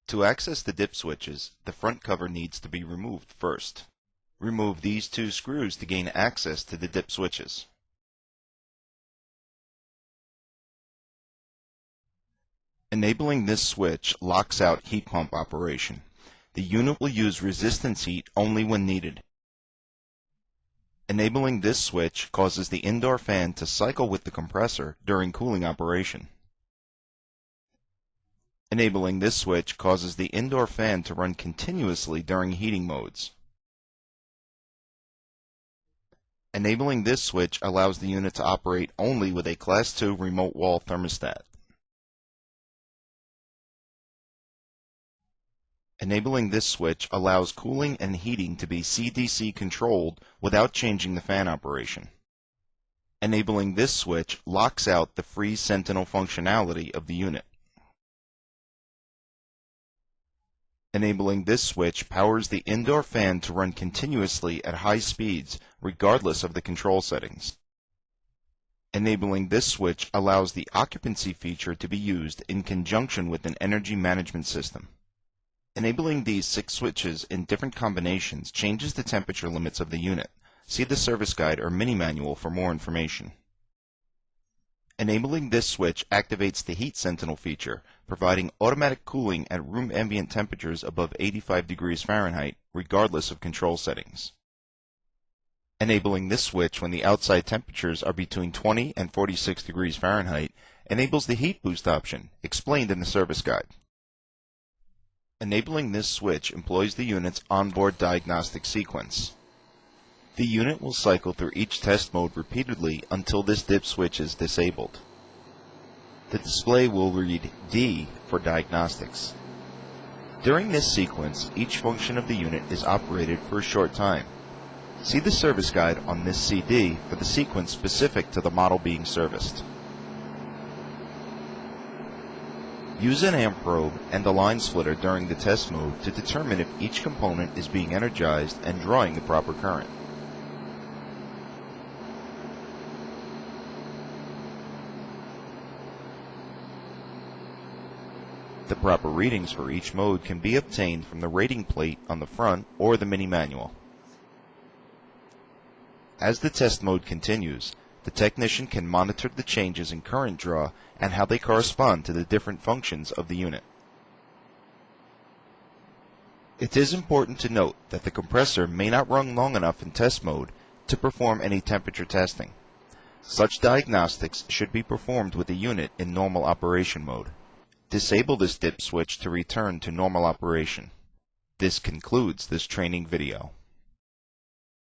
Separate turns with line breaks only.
To access the dip switches, the front cover needs to be removed first. Remove these two screws to gain access to the dip switches. Enabling this switch locks out heat pump operation. The unit will use resistance heat only when needed. Enabling this switch causes the indoor fan to cycle with the compressor during cooling operation. Enabling this switch causes the indoor fan to run continuously during heating modes. Enabling this switch allows the unit to operate only with a Class II remote wall thermostat. Enabling this switch allows cooling and heating to be CDC controlled without changing the fan operation. Enabling this switch locks out the freeze Sentinel functionality of the unit. Enabling this switch powers the indoor fan to run continuously at high speeds regardless of the control settings. Enabling this switch allows the occupancy feature to be used in conjunction with an energy management system. Enabling these 6 switches in different combinations changes the temperature limits of the unit. See the service guide or mini manual for more information. Enabling this switch activates the Heat Sentinel feature, providing automatic cooling at room ambient temperatures above 85 degrees Fahrenheit, regardless of control settings. Enabling this switch when the outside temperatures are between 20 and 46 degrees Fahrenheit enables the heat boost option, explained in the service guide. Enabling this switch employs the unit's onboard diagnostic sequence. The unit will cycle through each test mode repeatedly until this dip switch is disabled. The display will read D for diagnostics. During this sequence, each function of the unit is operated for a short time. See the service guide on this CD for the sequence specific to the model being serviced. Use an amp probe and a line splitter during the test mode to determine if each component is being energized and drawing the proper current. The proper readings for each mode can be obtained from the rating plate on the front or the mini manual. As the test mode continues, the technician can monitor the changes in current draw and how they correspond to the different functions of the unit. It is important to note that the compressor may not run long enough in test mode to perform any temperature testing. Such diagnostics should be performed with the unit in normal operation mode. Disable this dip switch to return to normal operation. This concludes this training video.